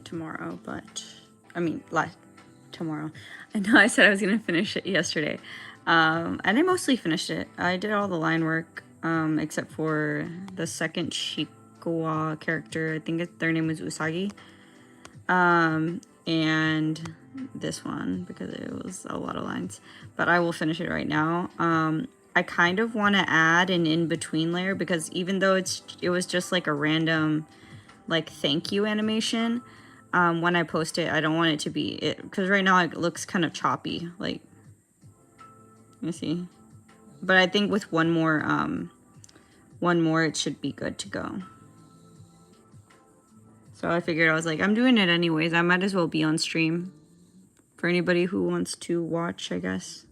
tomorrow, but I mean, tomorrow. I know I said I was gonna finish it yesterday, and I mostly finished it. I did all the line work, except for the second Shikawa character. I think their name was Usagi. And this one, because it was a lot of lines, but I will finish it right now. I kind of want to add an in-between layer, because even though it was just like a random like thank you animation, when I post it, I don't want it to be it, because right now it looks kind of choppy, like, you see, but I think with one more it should be good to go. So I figured, I was like, I'm doing it anyways, I might as well be on stream for anybody who wants to watch, I guess.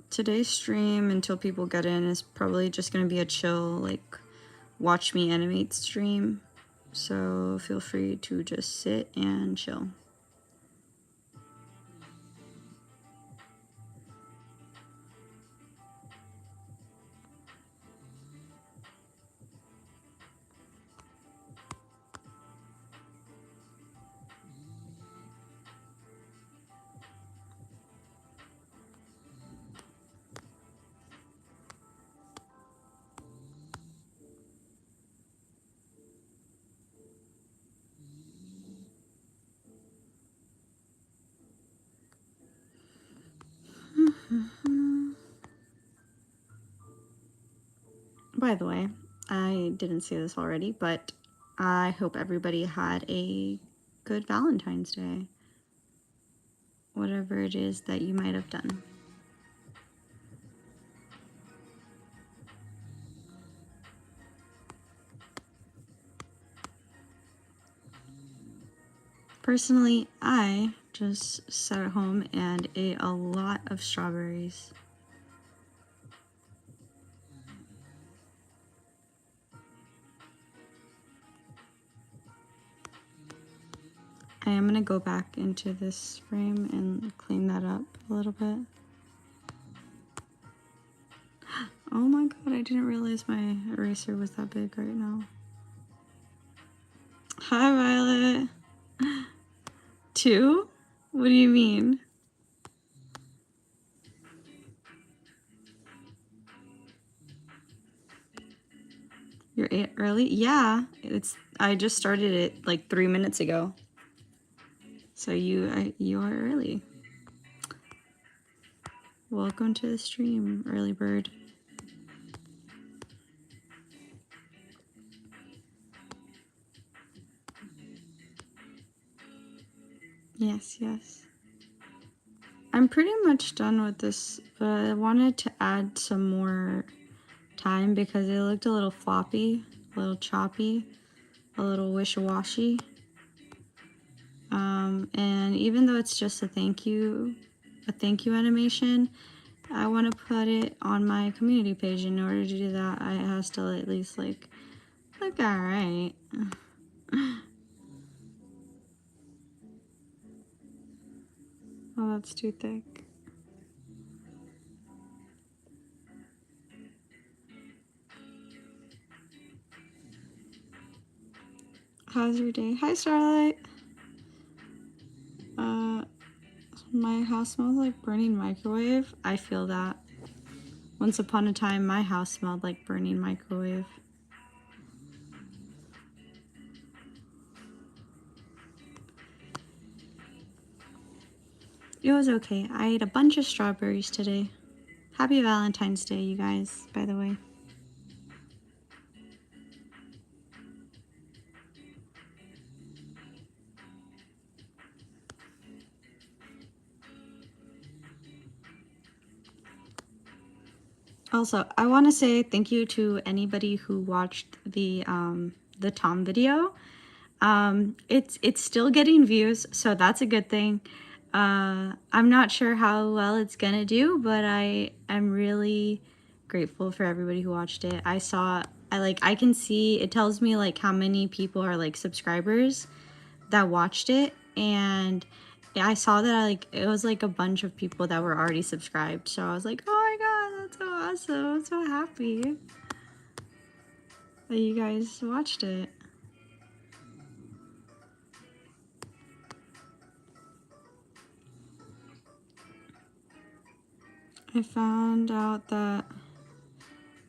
Today's stream, until people get in, is probably just gonna be a chill, like, watch me animate stream. So feel free to just sit and chill. By the way, I didn't say this already, but I hope everybody had a good Valentine's Day. Whatever it is that you might have done. Personally, I just sat at home and ate a lot of strawberries. I am gonna go back into this frame and clean that up a little bit. Oh my god, I didn't realize my eraser was that big right now. Hi, Violet. 2? What do you mean? You're 8 early? Yeah, I just started it like 3 minutes ago. So you are early. Welcome to the stream, early bird. Yes, yes. I'm pretty much done with this, but I wanted to add some more time because it looked a little floppy, a little choppy, a little wishy-washy. And even though it's just a thank you animation, I want to put it on my community page. In order to do that, it has to at least like look alright. Oh, that's too thick. How's your day? Hi, Starlight. My house smells like burning microwave. I feel that. Once upon a time, my house smelled like burning microwave. It was okay. I ate a bunch of strawberries today. Happy Valentine's Day, you guys, by the way. Also, I want to say thank you to anybody who watched the Tom video. It's still getting views, so that's a good thing. I'm not sure how well it's gonna do, but I'm really grateful for everybody who watched it. I saw I can see, it tells me like how many people are like subscribers that watched it, and I saw that like it was like a bunch of people that were already subscribed. So I was like, oh my god, that's so awesome. I'm so happy that you guys watched it. I found out that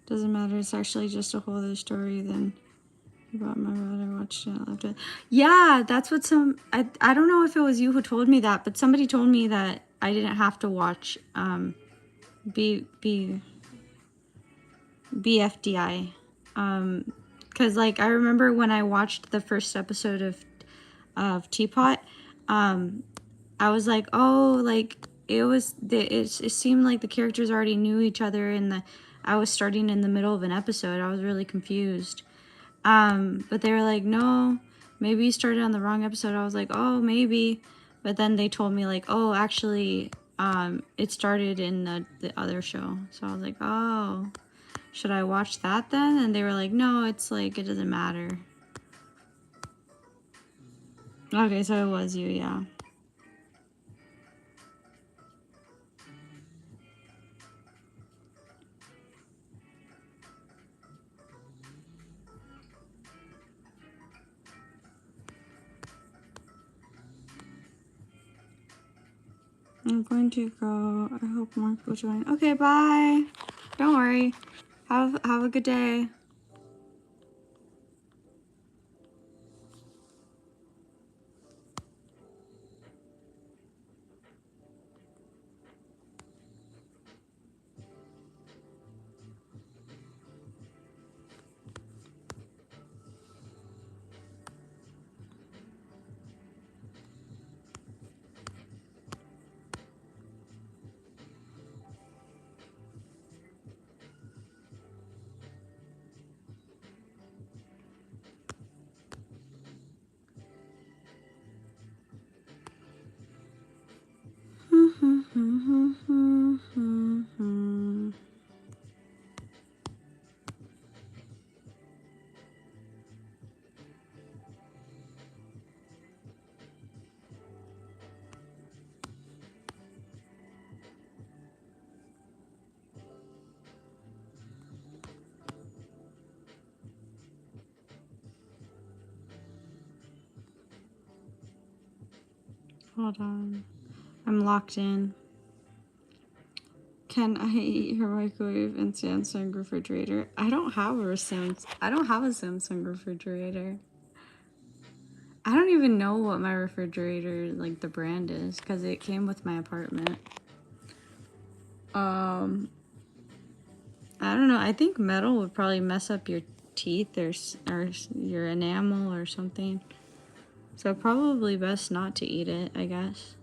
doesn't matter, it's actually just a whole other story than about my brother. I watched it, I loved it. Yeah, that's what I don't know if it was you who told me that, but somebody told me that I didn't have to watch B BFDI. Because like I remember when I watched the first episode of Teapot, I was like, oh, like it seemed like the characters already knew each other, and I was starting in the middle of an episode. I was really confused. But they were like, no, maybe you started on the wrong episode. I was like, oh, maybe. But then they told me like, oh, actually, it started in the other show. So I was like, oh, should I watch that then? And they were like, no, it's like, it doesn't matter. Okay, so it was you, yeah. I'm going to go. I hope more people join. Okay, bye. Don't worry. Have a good day. Hold on. I'm locked in. Can I eat your microwave and Samsung refrigerator? I don't have a Samsung refrigerator. I don't even know what my refrigerator, like the brand is, because it came with my apartment. I don't know. I think metal would probably mess up your teeth or your enamel or something. So probably best not to eat it, I guess.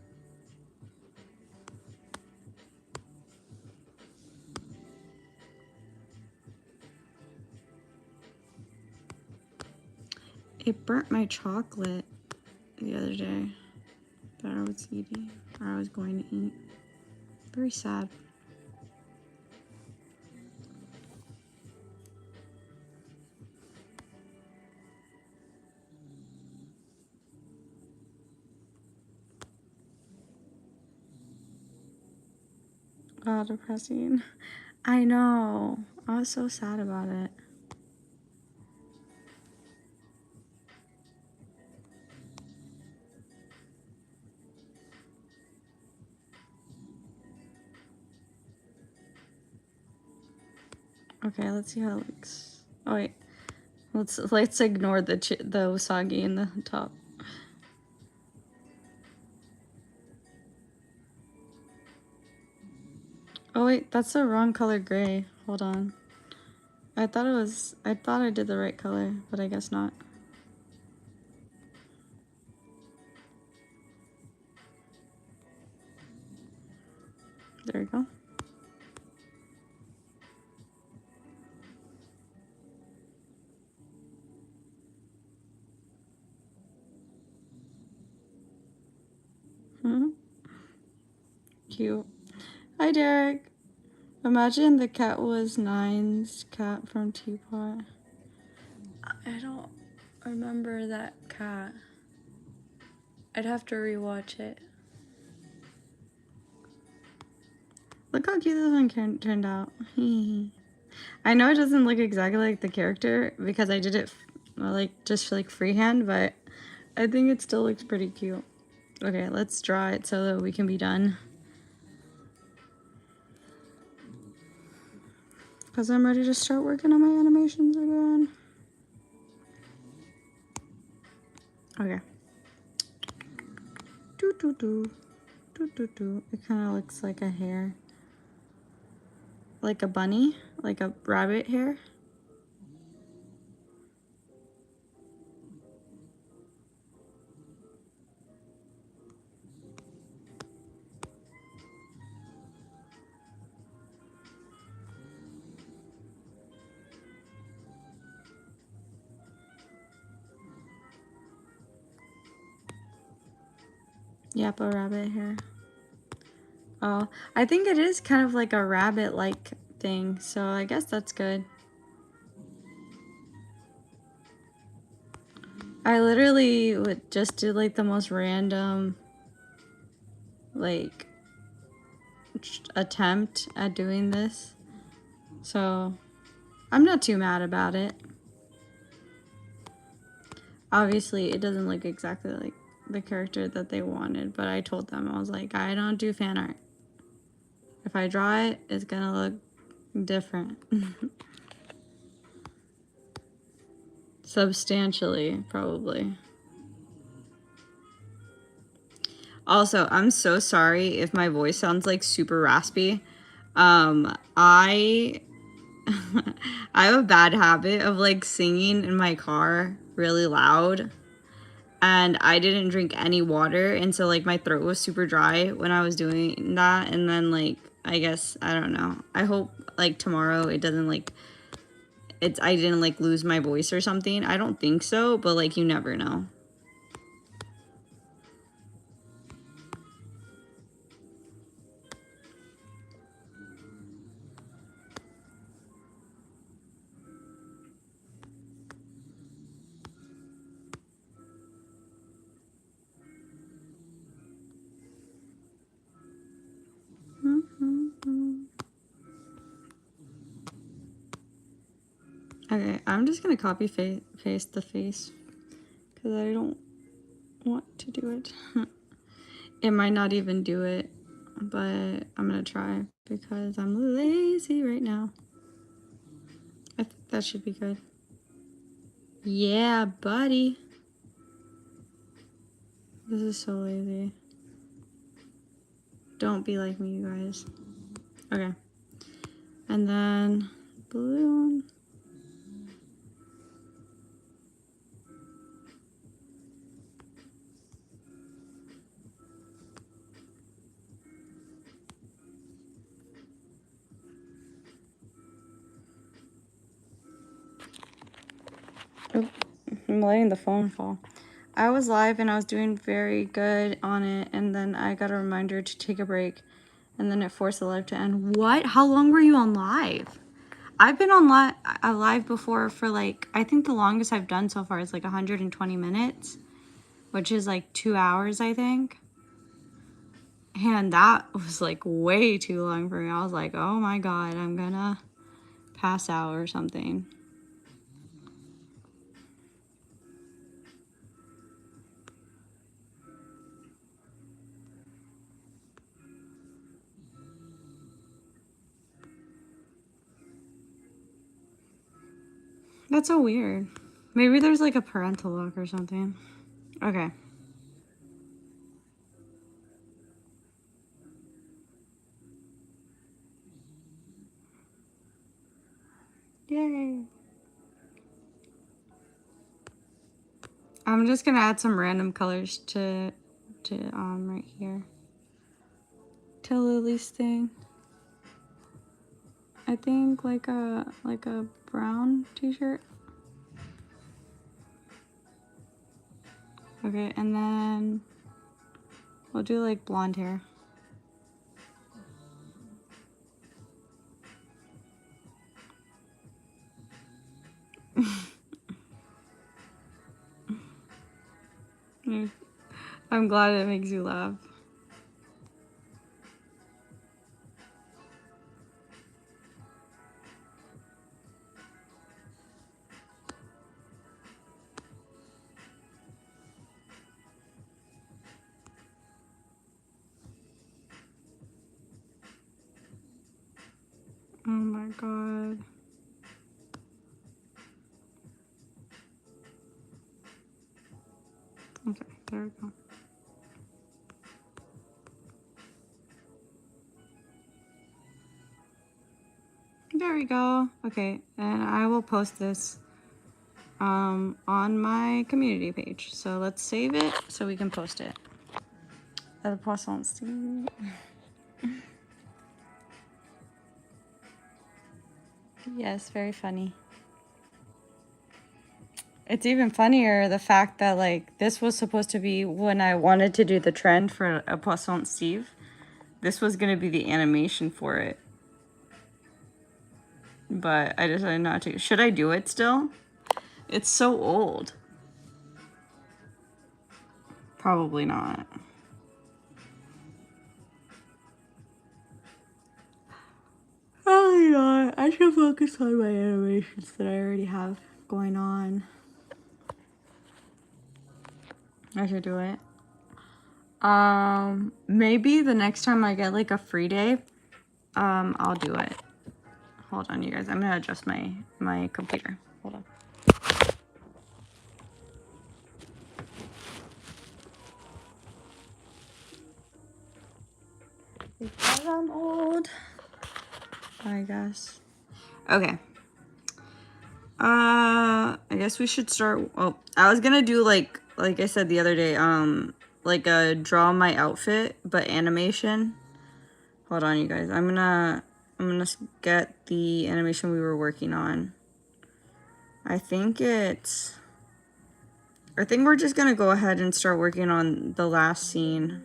It burnt my chocolate the other day that I was eating, or I was going to eat. Very sad. Oh, depressing. I know. I was so sad about it. Okay, let's see how it looks. Oh wait, let's ignore the usagi in the top. Oh wait, that's the wrong color gray. Hold on. I thought I did the right color, but I guess not. There we go. Cute. Hi, Derek. Imagine the cat was Nine's cat from Teapot. I don't remember that cat. I'd have to rewatch it. Look how cute this one turned out. I know it doesn't look exactly like the character because I did it like just like freehand, but I think it still looks pretty cute. Okay, let's draw it so that we can be done. Because I'm ready to start working on my animations again. Okay. Do do do. Do do do. It kind of looks like a hair. Like a bunny? Like a rabbit hair? Yep, a rabbit hair. Oh, I think it is kind of like a rabbit-like thing, so I guess that's good. I literally would just do like the most random like attempt at doing this, so I'm not too mad about it. Obviously it doesn't look exactly like the character that they wanted, but I told them, I was like, I don't do fan art. If I draw it, it's gonna look different. Substantially, probably. Also, I'm so sorry if my voice sounds like super raspy. I I have a bad habit of like singing in my car really loud, and I didn't drink any water, and so like my throat was super dry when I was doing that, and then like I guess I don't know. I hope like tomorrow it doesn't like I didn't like lose my voice or something. I don't think so, but like you never know. Okay, I'm just gonna copy paste the face because I don't want to do it. It might not even do it, but I'm gonna try because I'm lazy right now. I think that should be good. Yeah, buddy. This is so lazy. Don't be like me, you guys. Okay. And then blue one. Oh, I'm letting the phone fall. I was live and I was doing very good on it, and then I got a reminder to take a break, and then it forced the live to end. What? How long were you on live? I've been on live before for like, I think the longest I've done so far is like 120 minutes, which is like 2 hours, I think. And that was like way too long for me. I was like, oh my God, I'm gonna pass out or something. That's so weird. Maybe there's like a parental lock or something. Okay. Yay. I'm just gonna add some random colors to right here. To Lily's thing. I think like a brown t-shirt. Okay, and then we'll do like blonde hair. I'm glad it makes you laugh. Oh my god. Okay, there we go. There we go. Okay, and I will post this on my community page. So let's save it so we can post it. The poissons. Yes, very funny. It's even funnier the fact that like this was supposed to be when I wanted to do the trend for a Poisson Steve. This was gonna be the animation for it. But I decided not to. Should I do it still? It's so old. Probably not. Probably not. I should focus on my animations that I already have going on. I should do it. Maybe the next time I get like a free day, I'll do it. Hold on, you guys. I'm gonna adjust my computer. Hold on. Because I'm old, I guess. Okay. I guess we should start. Oh, I was gonna do like I said the other day, like a draw my outfit but animation. Hold on, you guys. I'm gonna get the animation we were working on. I think we're just gonna go ahead and start working on the last scene.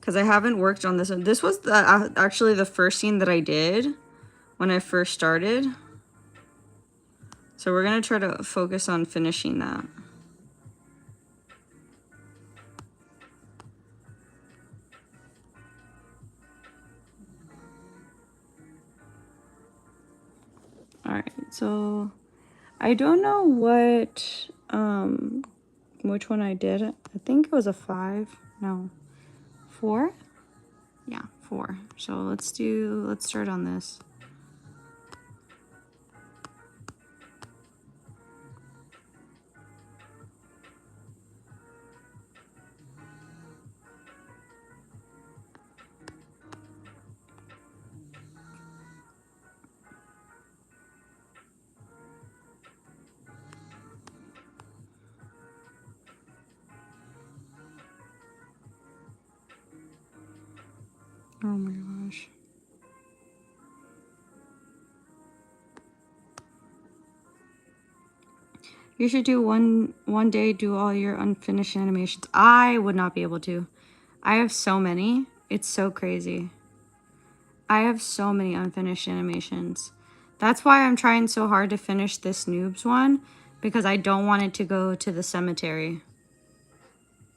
Because I haven't worked on this one. This was actually the first scene that I did when I first started. So we're gonna try to focus on finishing that. Alright, so I don't know which one I did. I think it was a 5. No. 4? Yeah, 4. So let's start on this. Oh my gosh. You should do one day, do all your unfinished animations. I would not be able to. I have so many. It's so crazy. I have so many unfinished animations. That's why I'm trying so hard to finish this noobs one, because I don't want it to go to the cemetery.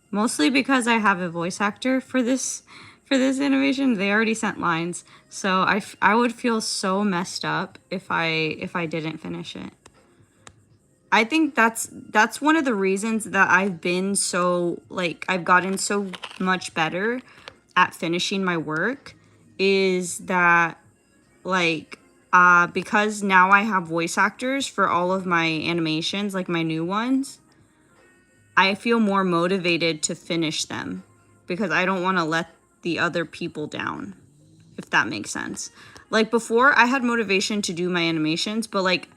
Mostly because I have a voice actor for this animation. They already sent lines, so I would feel so messed up if I didn't finish it. I think that's one of the reasons that I've been so, like, I've gotten so much better at finishing my work, is that, like, because now I have voice actors for all of my animations, like my new ones, I feel more motivated to finish them because I don't want to let the other people down, if that makes sense. Like, before, I had motivation to do my animations, but like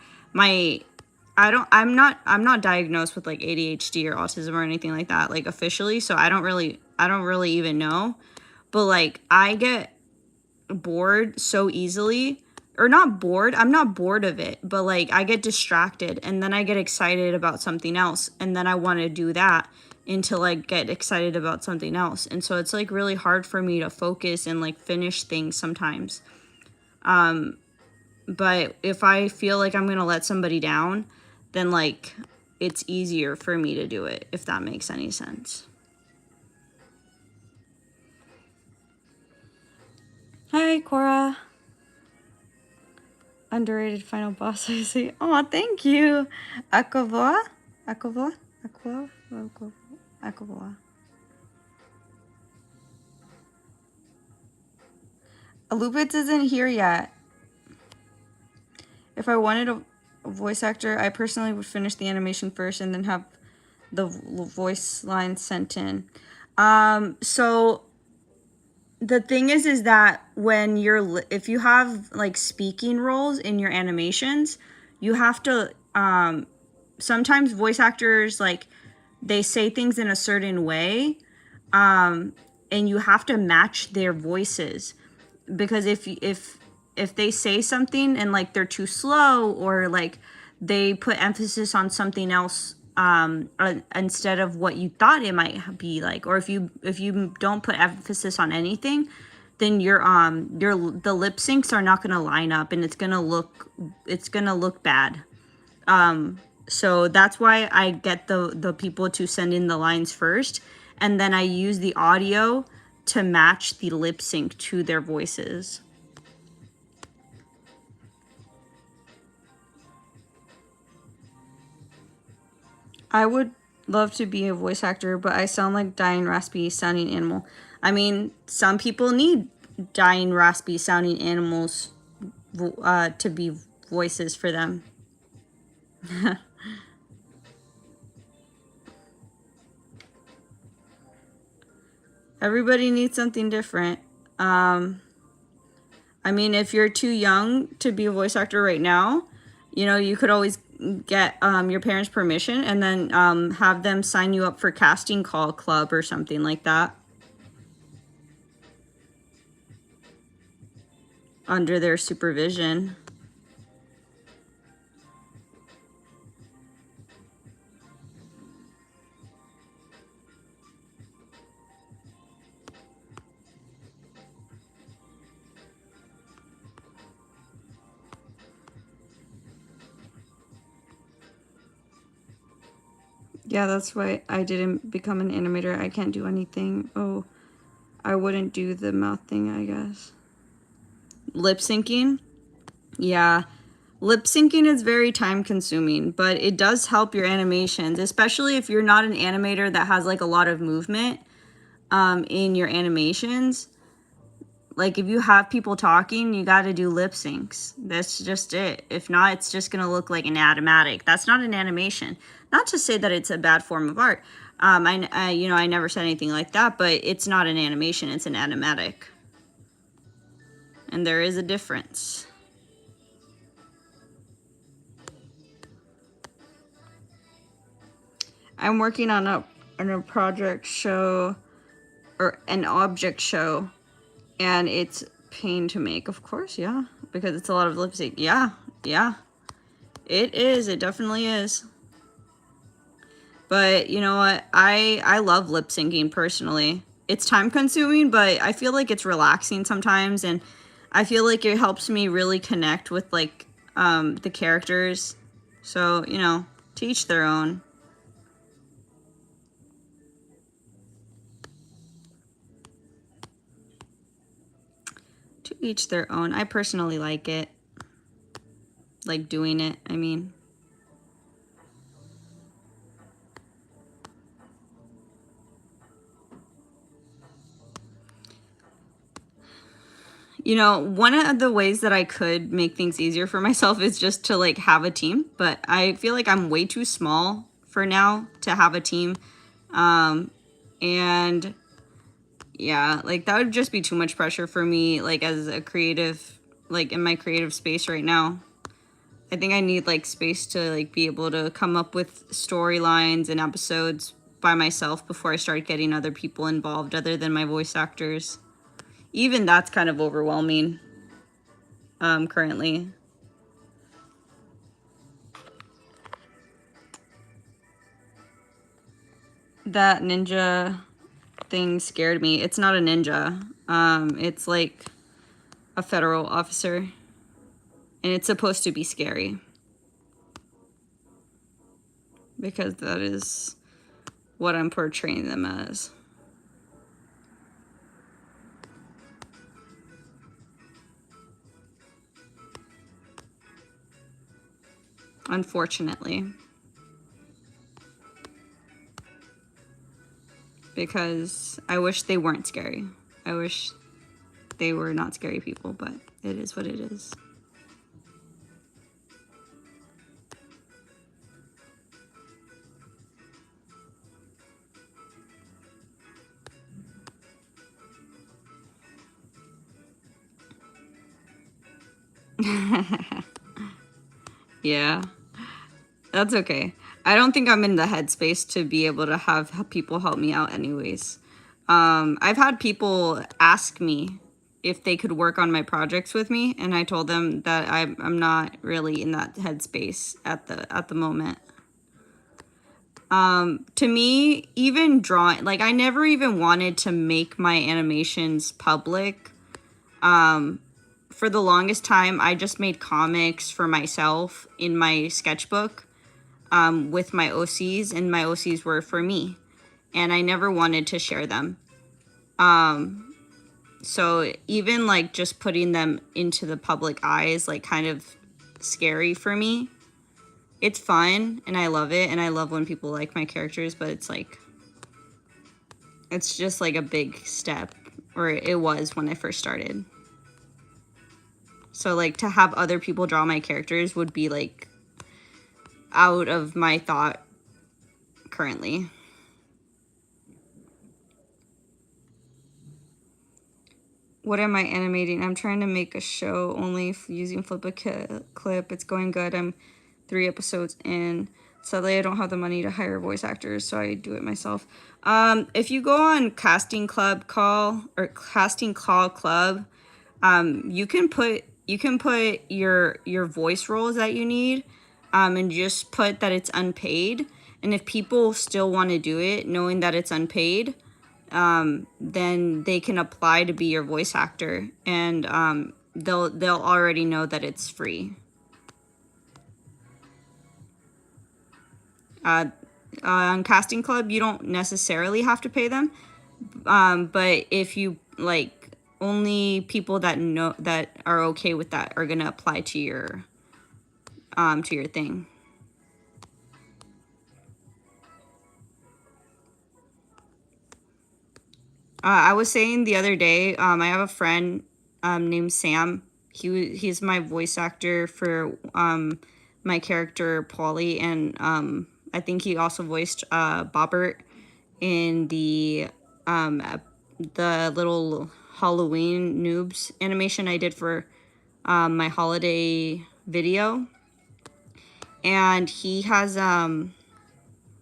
I'm not diagnosed with like ADHD or autism or anything like that, like officially, so I don't really even know. But like, I get bored so easily, or not bored, I'm not bored of it, but like I get distracted and then I get excited about something else and then I want to do that until I get excited about something else. And so it's like really hard for me to focus and like finish things sometimes. But if I feel like I'm gonna let somebody down, then like it's easier for me to do it, if that makes any sense. Hi, Cora. Underrated final boss, I see. Oh, thank you. Aquavoa? Aquavoa? Aquavoa? Aquavoa. Lupitz isn't here yet. If I wanted a voice actor, I personally would finish the animation first and then have the voice line sent in. So the thing is that when you're, if you have like speaking roles in your animations, you have to, sometimes voice actors, like, they say things in a certain way, and you have to match their voices, because if they say something and like they're too slow, or like they put emphasis on something else instead of what you thought it might be like, or if you don't put emphasis on anything, then the lip syncs are not going to line up, and it's going to look bad. So that's why I get the people to send in the lines first, and then I use the audio to match the lip sync to their voices. I would love to be a voice actor, but I sound like dying, raspy sounding animal. I mean, some people need dying, raspy sounding animals to be voices for them. Everybody needs something different. I mean, if you're too young to be a voice actor right now, you know, you could always get your parents' permission and then have them sign you up for casting call club or something like that. Under their supervision. Yeah, that's why I didn't become an animator. I can't do anything. Oh, I wouldn't do the mouth thing, I guess. Lip syncing? Yeah. Lip syncing is very time consuming, but it does help your animations, especially if you're not an animator that has like a lot of movement in your animations. Like if you have people talking, you got to do lip syncs. That's just it. If not, it's just going to look like an animatic. That's not an animation. Not to say that it's a bad form of art. I never said anything like that, but it's not an animation. It's an animatic. And there is a difference. I'm working on a project show, or an object show, and it's pain to make, of course, yeah, because it's a lot of lip sync. Yeah, it is. It definitely is. But you know what? I love lip syncing personally. It's time consuming, but I feel like it's relaxing sometimes, and I feel like it helps me really connect with like the characters. So, you know, to each their own. To each their own. I personally like it. Like doing it, I mean. You know, one of the ways that I could make things easier for myself is just to like have a team, but I feel like I'm way too small for now to have a team. And yeah, like that would just be too much pressure for me, like as a creative, like in my creative space right now. I think I need like space to like be able to come up with storylines and episodes by myself before I start getting other people involved other than my voice actors. Even that's kind of overwhelming currently. That ninja thing scared me. It's not a ninja. It's like a federal officer. And it's supposed to be scary. Because that is what I'm portraying them as. Unfortunately. Because I wish they weren't scary. I wish they were not scary people, but it is what it is. Yeah, that's okay. I don't think I'm in the headspace to be able to have people help me out anyways. I've had people ask me if they could work on my projects with me, and I told them that I'm not really in that headspace at the moment. To me, even drawing, like I never even wanted to make my animations public. For the longest time, I just made comics for myself in my sketchbook with my OCs, and my OCs were for me, and I never wanted to share them. So even like just putting them into the public eye is like kind of scary for me. It's fun and I love it, and I love when people like my characters, but it's like, it's just like a big step, or it was when I first started. So like to have other people draw my characters would be like out of my thought currently. What am I animating? I'm trying to make a show only using Flip-a-Clip. It's going good. I'm 3 episodes in. Sadly, I don't have the money to hire voice actors, so I do it myself. If you go on Casting Call Club, you can put your voice roles that you need, and just put that it's unpaid. And if people still want to do it, knowing that it's unpaid, then they can apply to be your voice actor, and they'll already know that it's free. On Casting Club, you don't necessarily have to pay them, but if you like, only people that know that are okay with that are gonna apply to your thing. I was saying the other day, I have a friend named Sam. He's my voice actor for my character Polly, and I think he also voiced Bobbert in the little Halloween noobs animation I did for my holiday video. And he has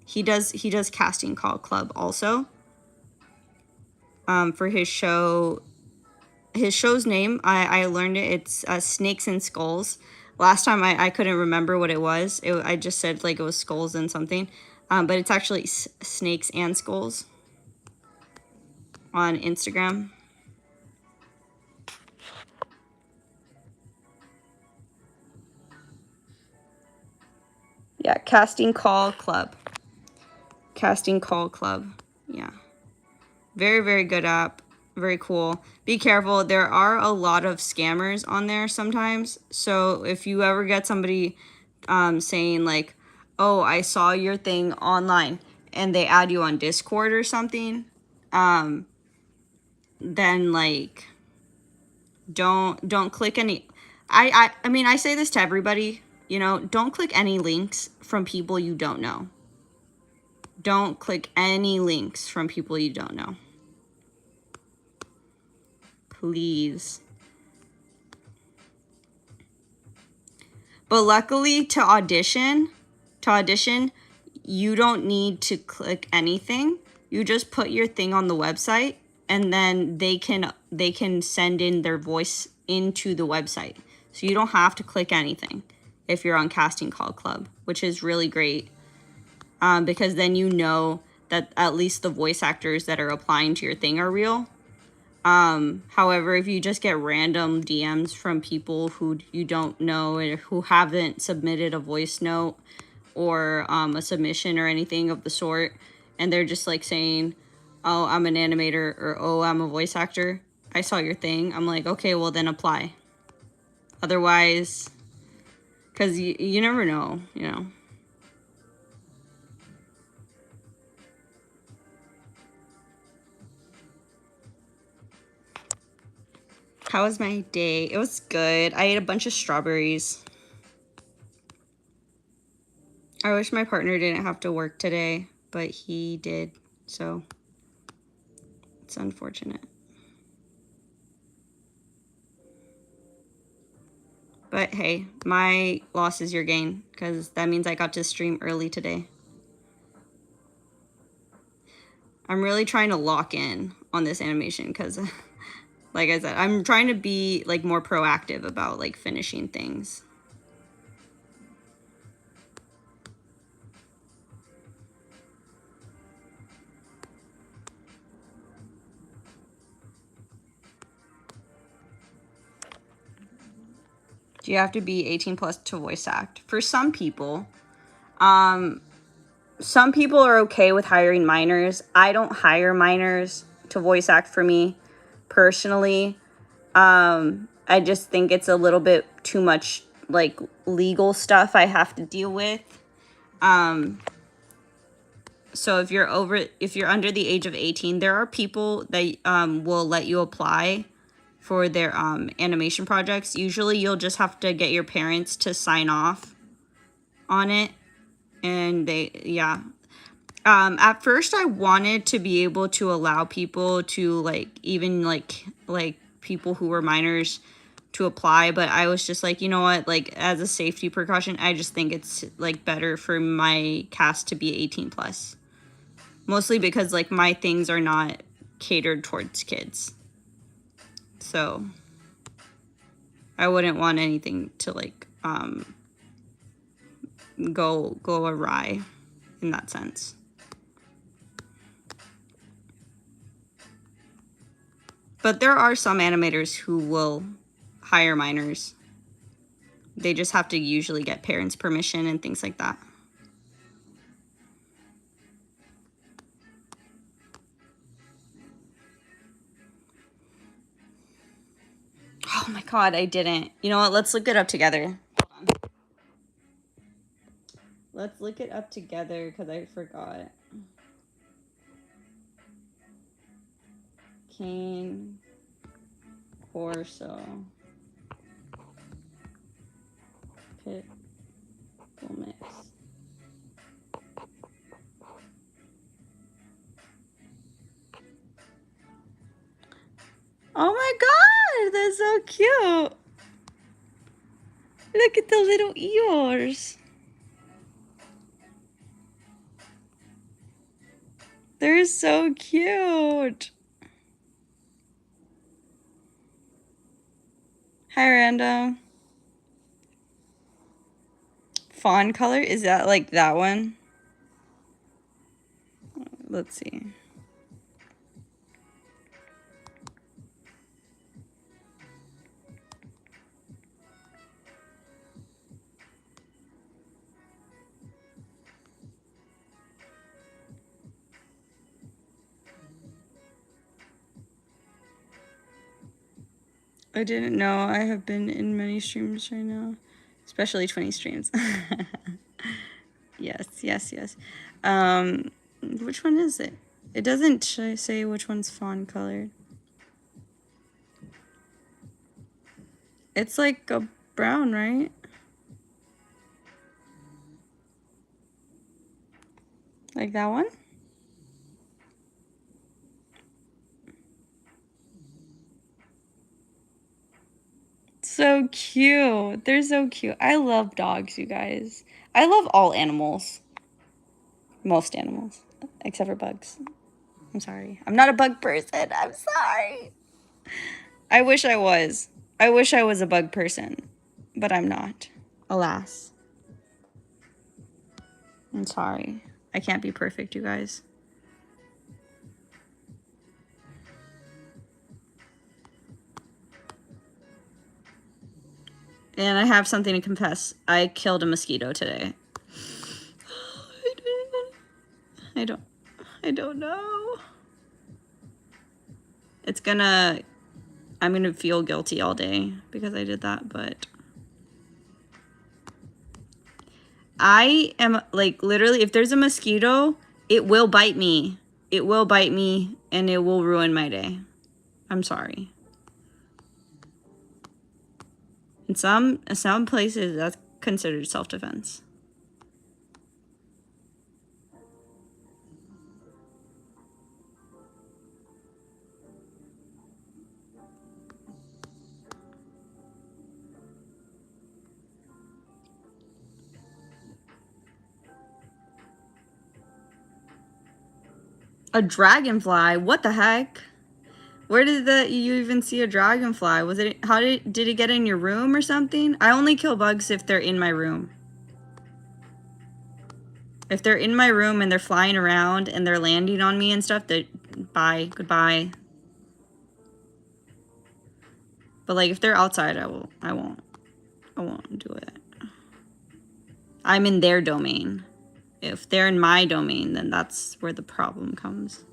he does Casting Call Club also. For his show, his show's name, I learned it, it's Snakes and Skulls. Last time I couldn't remember what it was. I just said like it was skulls and something, but it's actually Snakes and Skulls on Instagram. Yeah, Casting Call Club. Casting Call Club. Yeah. Very, very good app. Very cool. Be careful. There are a lot of scammers on there sometimes. So if you ever get somebody saying like, oh, I saw your thing online, and they add you on Discord or something, then like don't click any. I mean, I say this to everybody, you know, don't click any links from people you don't know. Don't click any links from people you don't know. Please. But luckily to audition, you don't need to click anything. You just put your thing on the website, and then they can send in their voice into the website. So you don't have to click anything if you're on Casting Call Club, which is really great. Because then you know that at least the voice actors that are applying to your thing are real. However, if you just get random DMs from people who you don't know or who haven't submitted a voice note or a submission or anything of the sort, and they're just like saying, oh, I'm an animator, or oh, I'm a voice actor, I saw your thing, I'm like, okay, well then apply. Otherwise, because you never know, you know. How was my day? It was good. I ate a bunch of strawberries. I wish my partner didn't have to work today, but he did, so it's unfortunate. But hey, my loss is your gain, because that means I got to stream early today. I'm really trying to lock in on this animation, because like I said, I'm trying to be like more proactive about like finishing things. Do you have to be 18 plus to voice act? For some people, some people are okay with hiring minors. I don't hire minors to voice act for me personally. I just think it's a little bit too much like legal stuff I have to deal with. So if you're under the age of 18, there are people that will let you apply for their animation projects. Usually you'll just have to get your parents to sign off on it, and at first I wanted to be able to allow people to like even like people who were minors to apply, but I was just like, you know what, like as a safety precaution, I just think it's like better for my cast to be 18 plus. Mostly because like my things are not catered towards kids. So I wouldn't want anything to like go awry in that sense. But there are some animators who will hire minors. They just have to usually get parents' permission and things like that. Oh my god, I didn't. You know what? Let's look it up together. Hold on. Let's look it up together because I forgot. Cane Corso. Pitbull Mix. Oh my god, that's so cute. Look at the little ears. They're so cute. Hi, Random. Fawn color? Is that like that one? Let's see. I didn't know. I have been in many streams right now, especially 20 streams. Yes. Which one is it? It doesn't say which one's fawn colored. It's like a brown, right? Like that one? So cute. They're so cute. I love dogs, you guys. I love all animals. Most animals, except for bugs. I'm sorry. I'm not a bug person. I'm sorry. I wish I was. I wish I was a bug person, but I'm not. Alas. I'm sorry. I can't be perfect, you guys. And I have something to confess. I killed a mosquito today. I don't know. I'm gonna feel guilty all day because I did that, but I am like literally, if there's a mosquito, it will bite me. It will bite me and it will ruin my day. I'm sorry. In some places, that's considered self-defense. A dragonfly? What the heck? Where did you even see a dragonfly? Was it, did it get in your room or something? I only kill bugs if they're in my room. If they're in my room and they're flying around and they're landing on me and stuff, bye, goodbye. But like if they're outside, I won't do it. I'm in their domain. If they're in my domain, then that's where the problem comes.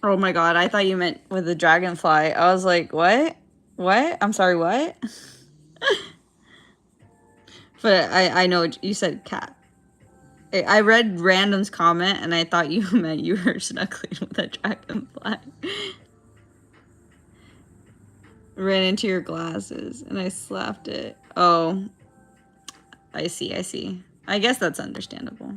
Oh my god, I thought you meant with the dragonfly. I was like, what? What? I'm sorry, what? But I know you said cat. I read Random's comment and I thought you meant you were snuggling with a dragonfly. Ran into your glasses and I slapped it. Oh, I see, I see. I guess that's understandable.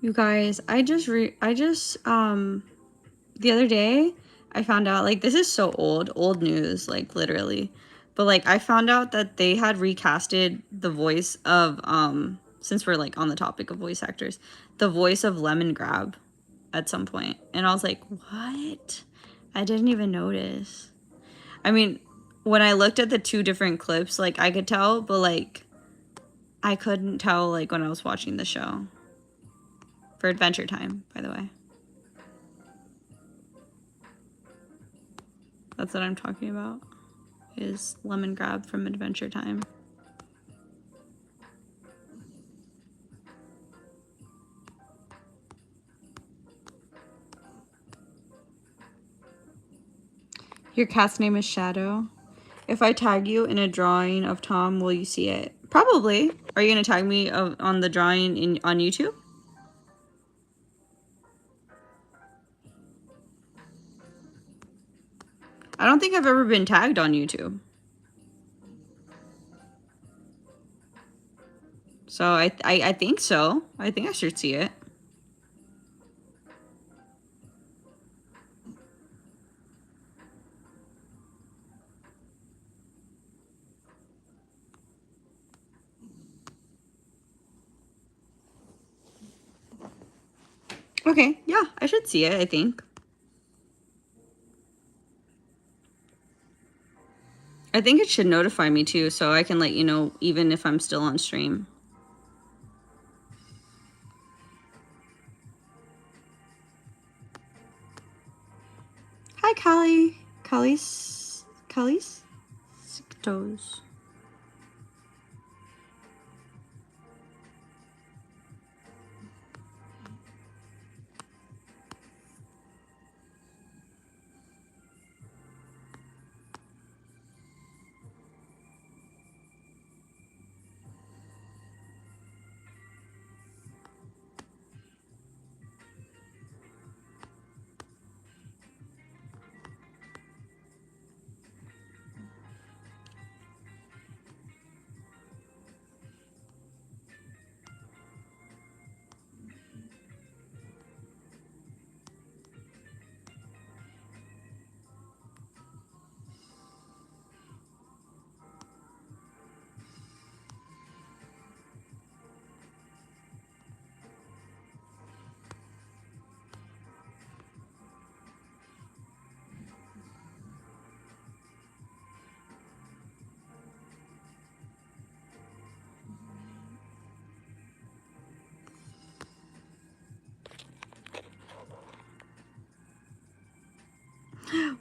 You guys, the other day I found out, like, this is so old news, like literally. But like I found out that they had recasted the voice of since we're like on the topic of voice actors, the voice of Lemongrab at some point. And I was like, "What?" I didn't even notice. I mean, when I looked at the two different clips, like I could tell, but like I couldn't tell like when I was watching the show. For Adventure Time, by the way. That's what I'm talking about. Is Lemongrab from Adventure Time. Your cat's name is Shadow. If I tag you in a drawing of Tom, will you see it? Probably. Are you gonna tag me on the drawing on YouTube? I don't think I've ever been tagged on YouTube. So I think so. I think I should see it. Okay, yeah, I should see it, I think. I think it should notify me too, so I can let you know even if I'm still on stream. Hi, Callie. Callie's Toes.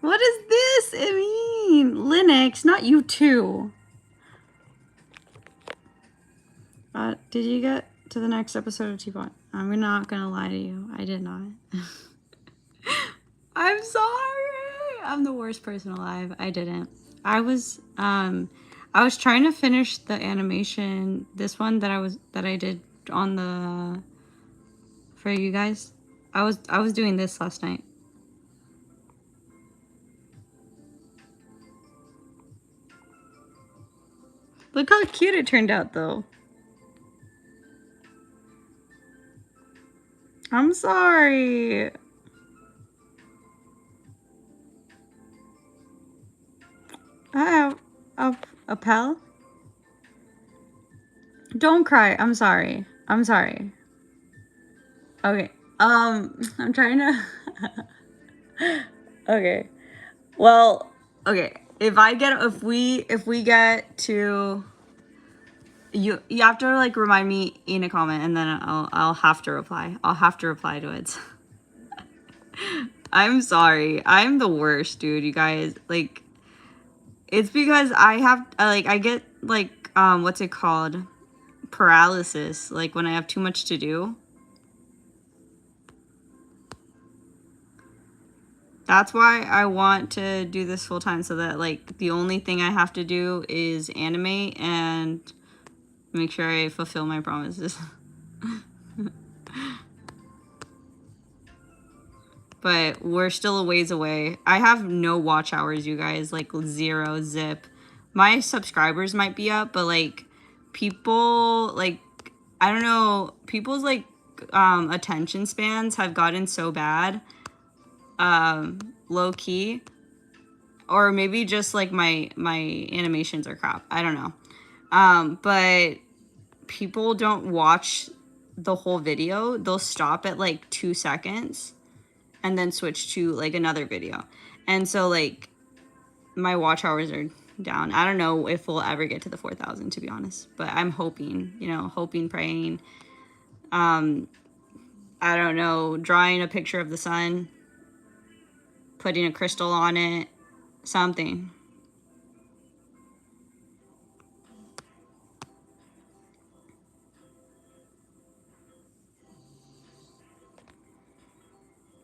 What does this mean? Linux, not you too. Did you get to the next episode of Teapot? I'm not gonna lie to you. I did not. I'm sorry. I'm the worst person alive. I didn't. I was trying to finish the animation, this one that I did on the for you guys. I was doing this last night. Look how cute it turned out though. I'm sorry. I have a pal. Don't cry. I'm sorry. I'm sorry. Okay. I'm trying to Okay. Well, okay. If we get to you have to like remind me in a comment and then I'll have to reply. I'll have to reply to it. I'm sorry. I'm the worst, dude. You guys, like, it's because I get like what's it called? Paralysis, like when I have too much to do. That's why I want to do this full time, so that like the only thing I have to do is animate and make sure I fulfill my promises. But we're still a ways away. I have no watch hours, you guys, like 0 zip. My subscribers might be up, but like people, like, I don't know, people's like attention spans have gotten so bad, low key, or maybe just like my animations are crap. I don't know. But people don't watch the whole video. They'll stop at like 2 seconds and then switch to like another video. And so like my watch hours are down. I don't know if we'll ever get to the 4,000, to be honest, but I'm hoping, hoping, praying. I don't know, drawing a picture of the sun, putting a crystal on it, something.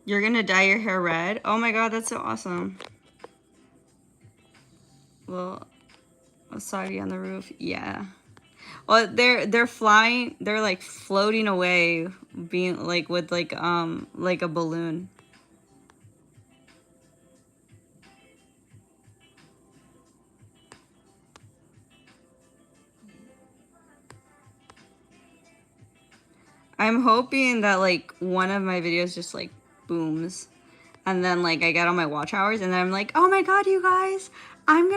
You're gonna dye your hair red? Oh my god, that's so awesome. Well, a soggy on the roof, yeah. Well, they're flying, they're like floating away, being like with like a balloon. I'm hoping that like one of my videos just like booms, and then like I get on my watch hours, and then I'm like, oh my god, you guys, I'm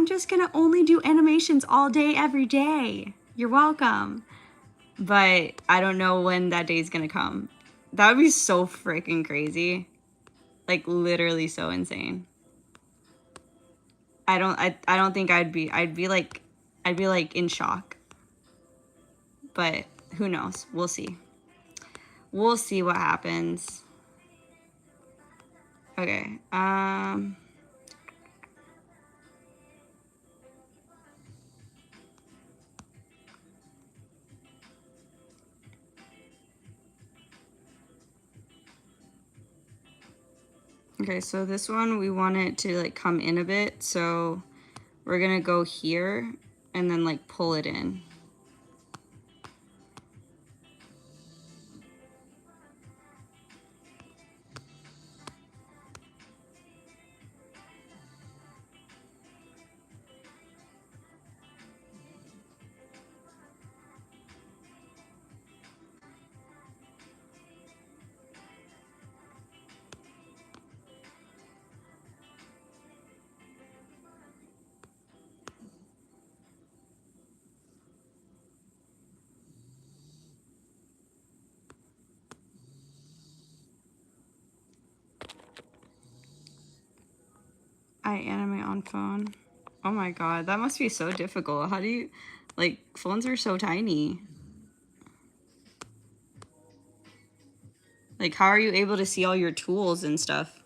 just gonna only do animations all day, every day. You're welcome. But I don't know when that day's gonna come. That would be so freaking crazy. Like literally so insane. I don't think I'd be like in shock. But who knows? We'll see. We'll see what happens. Okay. Okay, so this one we want it to like come in a bit, so we're gonna go here and then like pull it in. I animate on phone. Oh my god, that must be so difficult. How do you, like, phones are so tiny. Like, how are you able to see all your tools and stuff?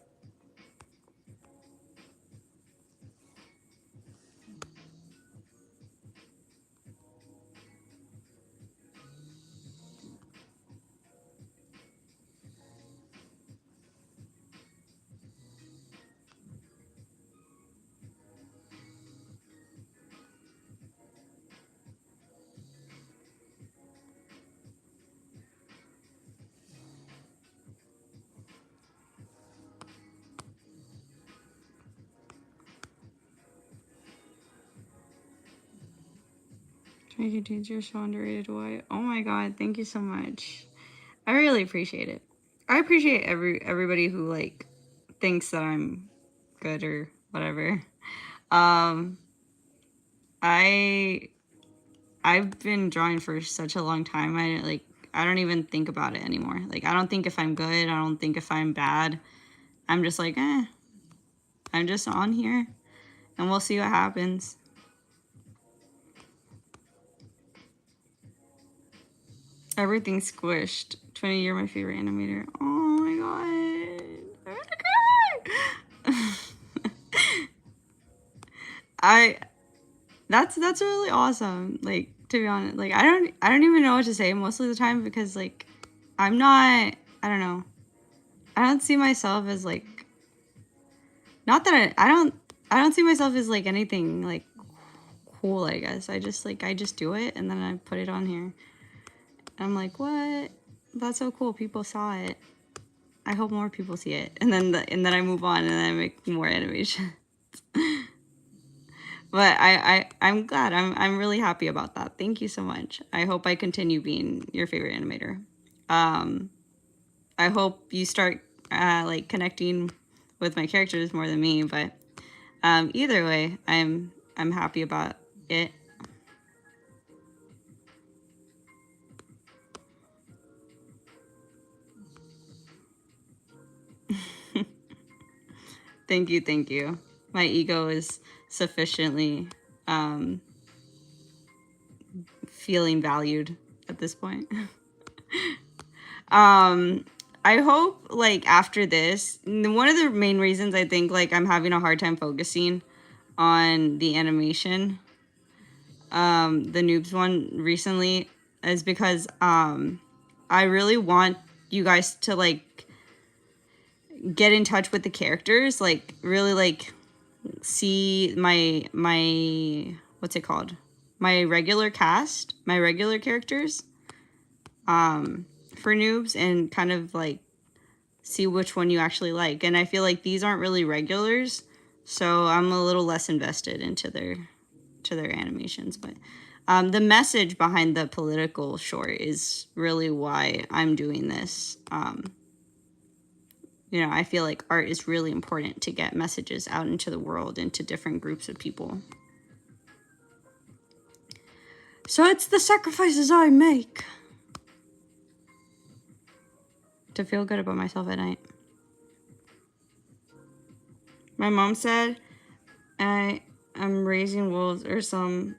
Trinity Tunes, you're so underrated. Why? Oh my god, thank you so much. I really appreciate it. I appreciate everybody who like thinks that I'm good or whatever. Um, I I've been drawing for such a long time. I don't even think about it anymore. Like I don't think if I'm good. I don't think if I'm bad. I'm just like, I'm just on here, and we'll see what happens. Everything's squished. 20, you're my favorite animator. Oh my god. I'm gonna cry. That's really awesome. Like, to be honest, like I don't even know what to say most of the time because like I'm not, I don't know. I don't see myself as like, not that I don't see myself as like anything like cool, I guess. I just do it and then I put it on here. I'm like, what? That's so cool. People saw it. I hope more people see it. And then I move on and then I make more animations. But I'm glad. I'm really happy about that. Thank you so much. I hope I continue being your favorite animator. I hope you start like connecting with my characters more than me, but either way, I'm happy about it. Thank you, thank you. My ego is sufficiently feeling valued at this point. I hope like after this, one of the main reasons I think like I'm having a hard time focusing on the animation, the noobs one recently, is because I really want you guys to like get in touch with the characters, like really like see my what's it called? My regular cast, my regular characters for noobs and kind of like see which one you actually like. And I feel like these aren't really regulars, so I'm a little less invested into their animations. But the message behind the political short is really why I'm doing this. You know, I feel like art is really important to get messages out into the world, into different groups of people. So it's the sacrifices I make to feel good about myself at night. My mom said I'm raising wolves or some,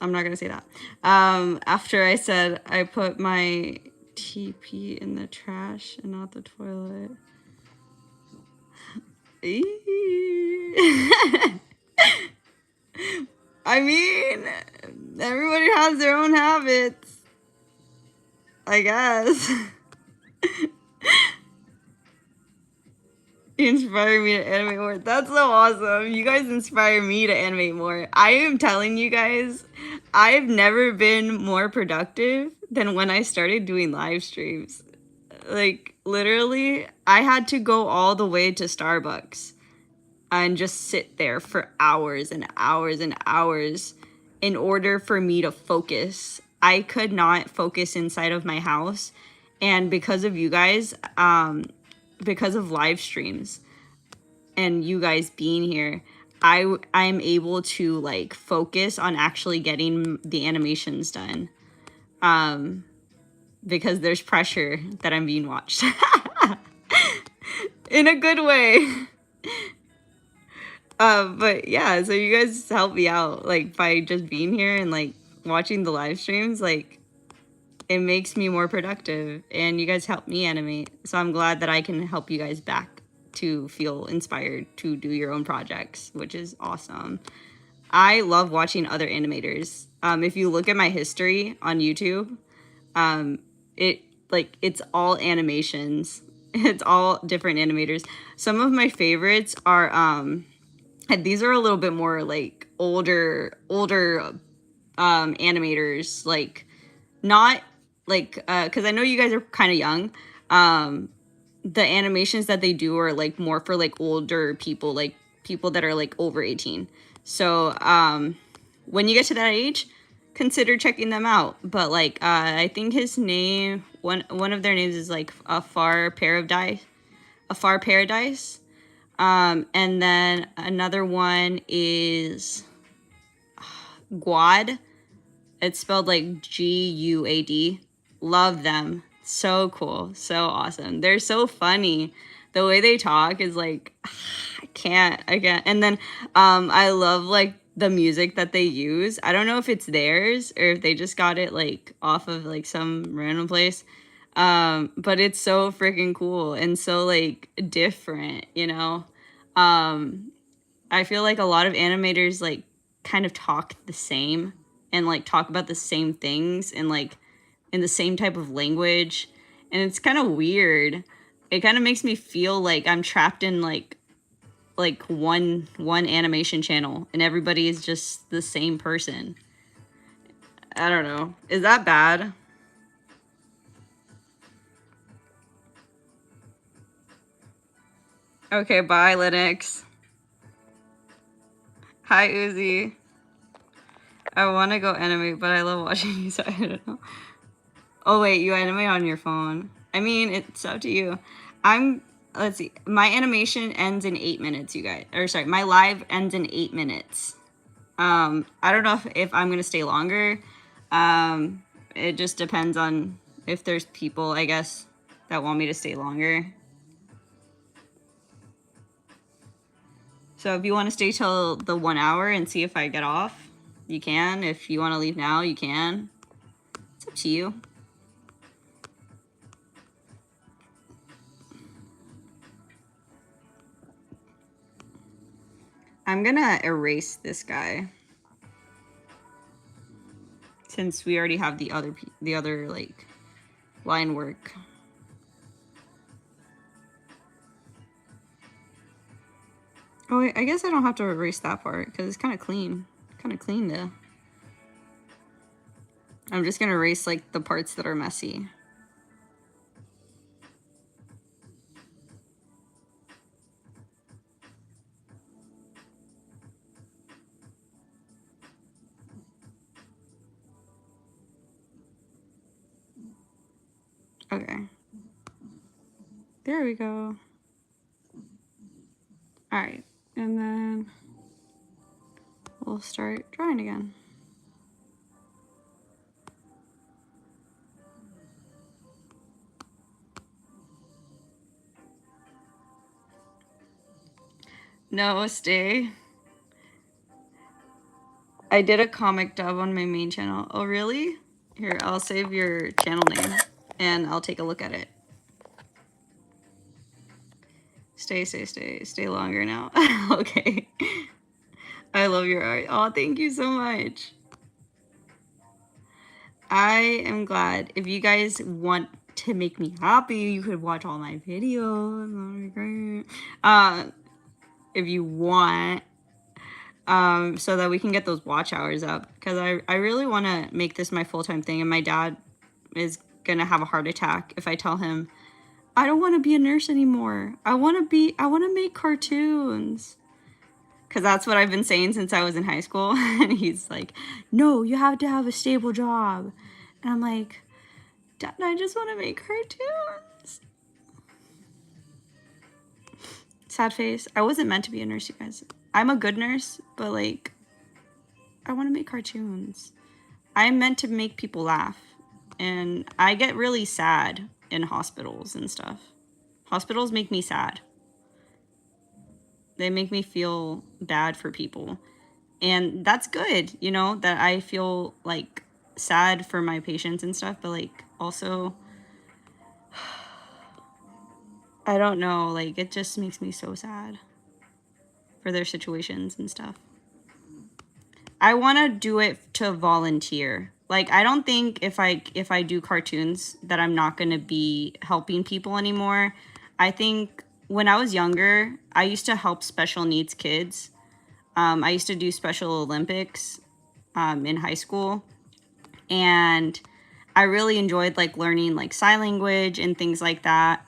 I'm not gonna say that. After I said I put my TP in the trash and not the toilet. I mean, everybody has their own habits, I guess. You inspire me to animate more. That's so awesome. You guys inspire me to animate more. I am telling you guys, I've never been more productive than when I started doing live streams. Like, literally, I had to go all the way to Starbucks and just sit there for hours and hours and hours in order for me to focus. I could not focus inside of my house. And because of you guys, because of live streams and you guys being here, I'm able to like focus on actually getting the animations done. Because there's pressure that I'm being watched. In a good way. But yeah, so you guys help me out like by just being here and like watching the live streams, like it makes me more productive and you guys help me animate. So I'm glad that I can help you guys back to feel inspired to do your own projects, which is awesome. I love watching other animators. If you look at my history on YouTube, it's all animations. It's all different animators. Some of my favorites are and these are a little bit more like older animators, like not like because I know you guys are kind of young. The animations that they do are like more for like older people, like people that are like over 18. So when you get to that age, consider checking them out. But like I think his name, one of their names is like a Far Paradise. And then another one is Guad. It's spelled like Guad. Love them. So cool. So awesome. They're so funny. The way they talk is like, I can't. And then I love like the music that they use. I don't know if it's theirs or if they just got it like off of like some random place. But it's so freaking cool and so like different, you know? I feel like a lot of animators like kind of talk the same and like talk about the same things and like in the same type of language, and it's kind of weird. It kind of makes me feel like I'm trapped in like one animation channel and everybody is just the same person. I don't know. Is that bad? Okay, bye, Linux. Hi, Uzi. I want to go animate, but I love watching you, so I don't know. Oh, wait, you animate on your phone. I mean, it's up to you. Let's see. My animation ends in 8 minutes, you guys. Or, sorry, my live ends in 8 minutes. I don't know if I'm going to stay longer. It just depends on if there's people, I guess, that want me to stay longer. So if you want to stay till the 1 hour and see if I get off, you can. If you want to leave now, you can. It's up to you. I'm gonna erase this guy since we already have the other like line work. Oh wait, I guess I don't have to erase that part because it's kind of clean. There. I'm just gonna erase like the parts that are messy. Okay. There we go. All right, and then we'll start drawing again. No, stay. I did a comic dub on my main channel. Oh, really? Here, I'll save your channel name and I'll take a look at it. Stay longer now. Okay. I love your art. Oh, thank you so much. I am glad. If you guys want to make me happy, you could watch all my videos. That would be great. If you want. So that we can get those watch hours up. Because I really want to make this my full-time thing. And my dad is going to have a heart attack if I tell him, I don't want to be a nurse anymore. I want to make cartoons. Because that's what I've been saying since I was in high school. And he's like, no, you have to have a stable job. And I'm like, Dad, I just want to make cartoons. Sad face. I wasn't meant to be a nurse, you guys. I'm a good nurse, but like, I want to make cartoons. I'm meant to make people laugh. And I get really sad in hospitals and stuff. Hospitals make me sad. They make me feel bad for people. And that's good, you know, that I feel like sad for my patients and stuff, but like also, I don't know, like it just makes me so sad for their situations and stuff. I want to do it to volunteer. Like, I don't think if I do cartoons that I'm not going to be helping people anymore. I think when I was younger, I used to help special needs kids. I used to do Special Olympics in high school. And I really enjoyed like learning like sign language and things like that.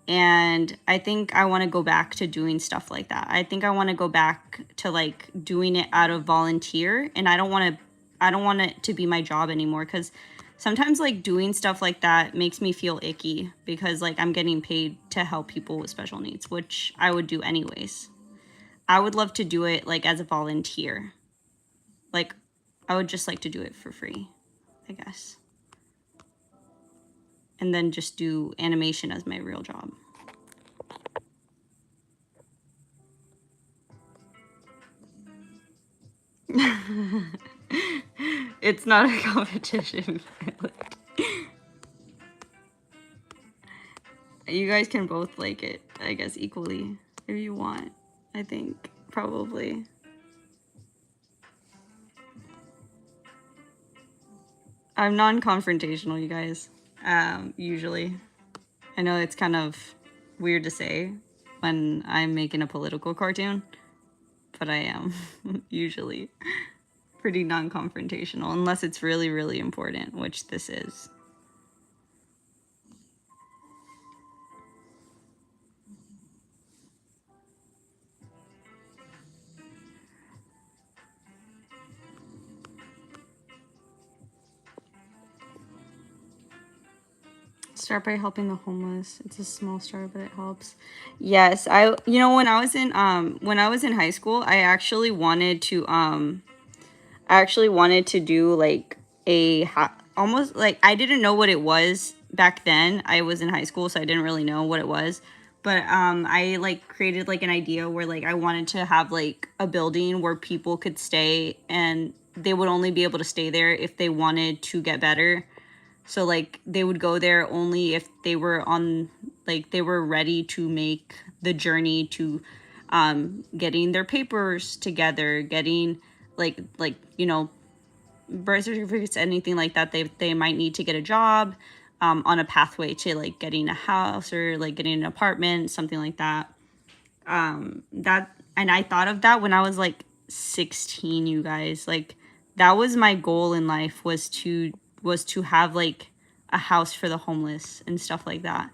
And I think I want to go back to doing stuff like that. I think I want to go back to like doing it out of volunteer. And I don't want to I don't want it to be my job anymore, because sometimes like doing stuff like that makes me feel icky, because like I'm getting paid to help people with special needs, which I would do anyways. I would love to do it like as a volunteer. Like I would just like to do it for free, I guess. And then just do animation as my real job. It's not a competition. You guys can both like it, I guess, equally if you want. I think probably. I'm non-confrontational, you guys. Usually. I know it's kind of weird to say when I'm making a political cartoon, but I am usually pretty non-confrontational, unless it's really, really important, which this is. Start by helping the homeless. It's a small start, but it helps. Yes, when I was in high school, I actually wanted to do like almost like, I didn't know what it was back then. I was in high school, so I didn't really know what it was. But I like created like an idea where like I wanted to have like a building where people could stay, and they would only be able to stay there if they wanted to get better. So like they would go there only if they were they were ready to make the journey to getting their papers together, getting birth certificates, anything like that. They might need to get a job, on a pathway to like getting a house or like getting an apartment, something like that. And I thought of that when I was like 16, you guys. Like that was my goal in life, was to have like a house for the homeless and stuff like that.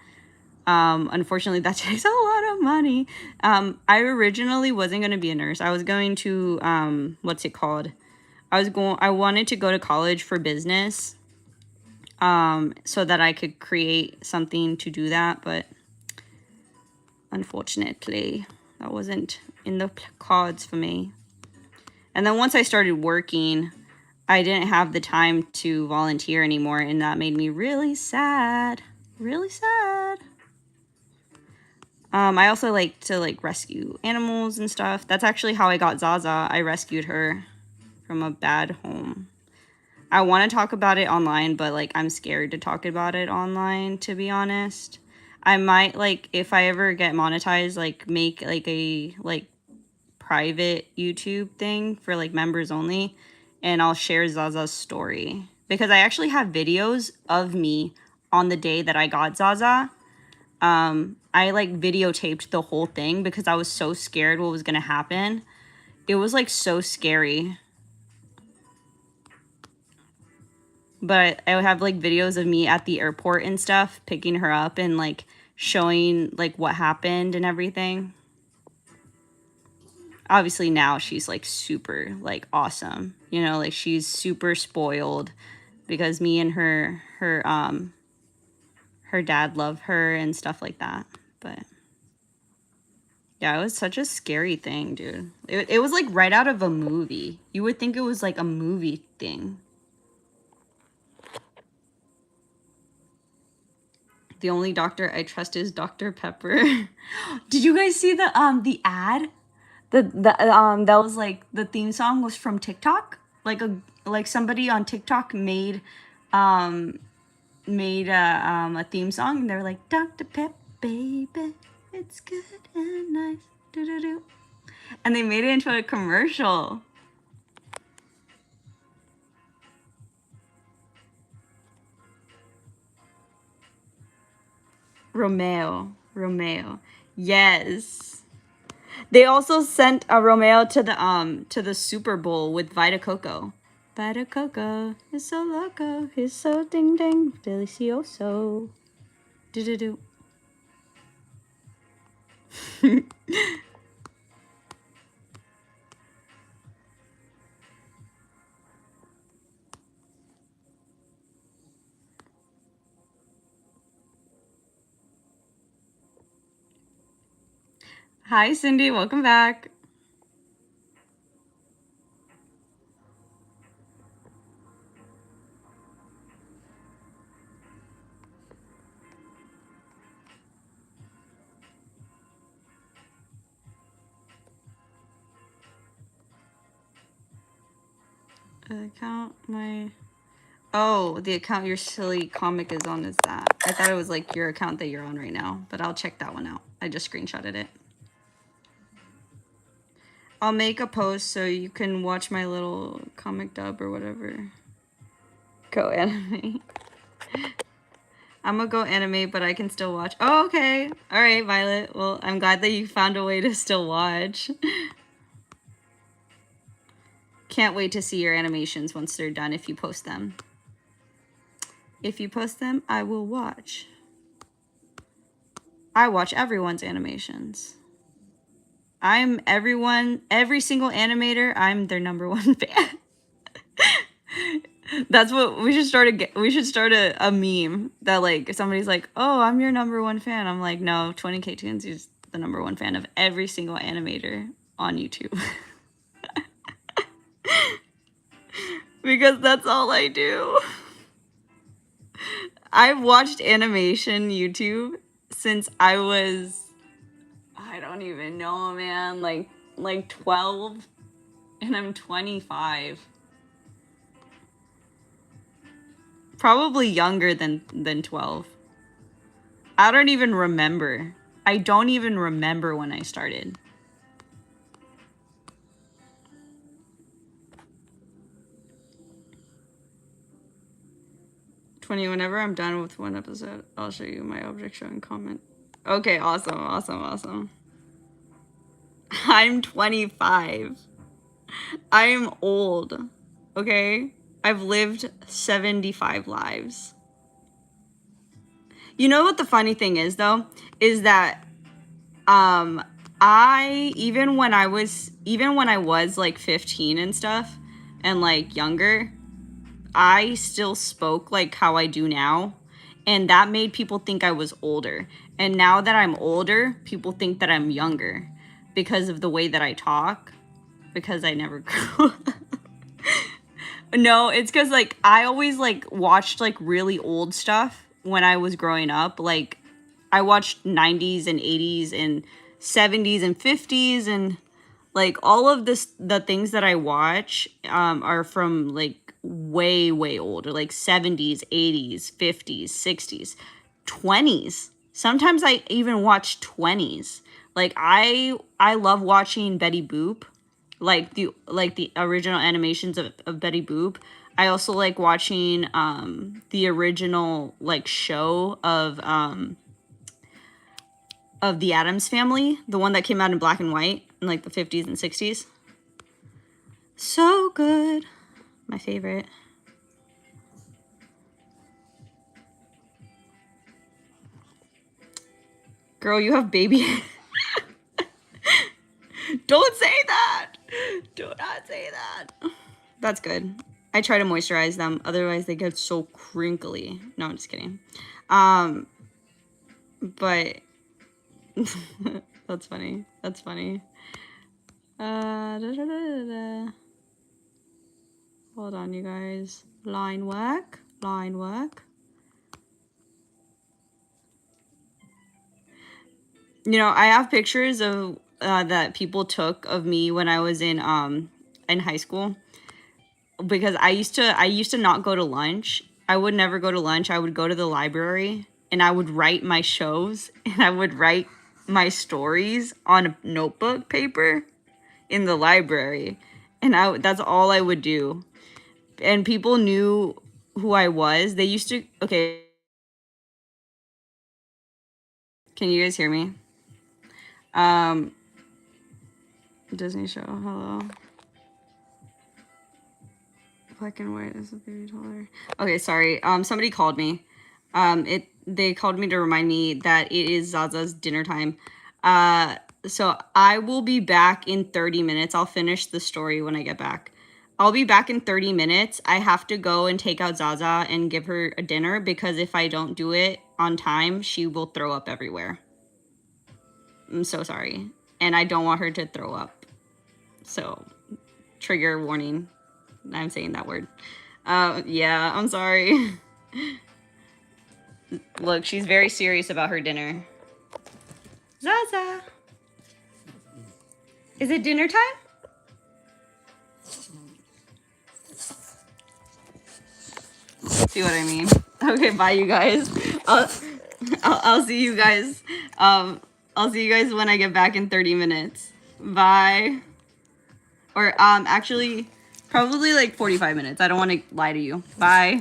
Unfortunately, that takes a lot of money. I originally wasn't going to be a nurse. I was going to what's it called? I wanted to go to college for business, so that I could create something to do that, but unfortunately, that wasn't in the cards for me. And then once I started working, I didn't have the time to volunteer anymore, and that made me really sad. Really sad. I also like to like rescue animals and stuff. That's actually how I got Zaza. I rescued her from a bad home. I want to talk about it online, but like I'm scared to talk about it online, to be honest. I might, like, if I ever get monetized, like make like a like private YouTube thing for like members only, and I'll share Zaza's story, because I actually have videos of me on the day that I got Zaza. I like videotaped the whole thing because I was so scared what was gonna happen. It was like so scary. But I would have like videos of me at the airport and stuff, picking her up and like showing like what happened and everything. Obviously now she's like super like awesome, like she's super spoiled, because me and her dad love her and stuff like that. But yeah, it was such a scary thing, dude. It was like right out of a movie. You would think it was like a movie thing. The only doctor I trust is Dr. Pepper. Did you guys see the ad? That was like the theme song was from TikTok. Like somebody on TikTok made a theme song, and they were like, Dr. Pep, baby, it's good and nice. Do do do. And they made it into a commercial. Romeo. Yes. They also sent a Romeo to the Super Bowl with Vita Coco. Vita Coco is so loco, he's so ding ding, delicioso. Do do do. Hi, Cindy. Welcome back. Account my... Oh, the account your silly comic is on is that. I thought it was like your account that you're on right now, but I'll check that one out. I just screenshotted it. I'll make a post so you can watch my little comic dub or whatever. Go anime. I'm gonna go anime, but I can still watch. Oh, okay. All right, Violet. Well, I'm glad that you found a way to still watch. Can't wait to see your animations once they're done if you post them. If you post them, I will watch. I watch everyone's animations. I'm every single animator, I'm their #1 fan. That's what we should start a meme that like if somebody's like, "Oh, I'm your #1 fan." I'm like, "No, 20K Tunes is the #1 fan of every single animator on YouTube." Because that's all I do. I've watched animation YouTube since I was, I don't even know, man, like 12, and I'm 25. Probably younger than 12. I don't even remember. I don't even remember when I started. 20, whenever I'm done with one episode, I'll show you my object show and comment. Okay, awesome, awesome, awesome. I'm 25. I am old, okay? I've lived 75 lives. You know what the funny thing is, though? Is that, even when I was like 15 and stuff, and like younger, I still spoke like how I do now. And that made people think I was older. And now that I'm older, people think that I'm younger because of the way that I talk, because I never grew up. No, it's because like I always like watched like really old stuff when I was growing up. Like I watched 90s and 80s and 70s and 50s, and like all of the things that I watch are from like way older, like 70s, 80s, 50s, 60s, 20s. Sometimes I even watch 20s. Like I love watching Betty Boop, like the original animations of Betty Boop. I also like watching the original like show of the Addams Family, the one that came out in black and white in like the 50s and 60s. So good. My favorite. Girl, you have baby. Don't say that. Do not say that. That's good. I try to moisturize them. Otherwise, they get so crinkly. No, I'm just kidding. But that's funny. That's funny. Da, da, da, da. Hold on, you guys. Line work. Line work. You know, I have pictures of that people took of me when I was in high school, because I used to not go to lunch. I would never go to lunch. I would go to the library and I would write my shows and I would write my stories on a notebook paper in the library. And that's all I would do. And people knew who I was. They used to, okay. Can you guys hear me? Disney show, hello. Black and white is a baby taller. Okay, sorry. Somebody called me. They called me to remind me that it is Zaza's dinner time. So I will be back in 30 minutes. I'll finish the story when I get back. I'll be back in 30 minutes. I have to go and take out Zaza and give her a dinner, because if I don't do it on time, she will throw up everywhere. I'm so sorry. and I don't want her to throw up. So, trigger warning. I'm saying that word. Yeah, I'm sorry. Look, she's very serious about her dinner. Zaza! Is it dinner time? See what I mean? Okay, bye you guys. I'll see you guys. I'll see you guys when I get back in 30 minutes. Bye. Or actually probably like 45 minutes. I don't want to lie to you. Bye.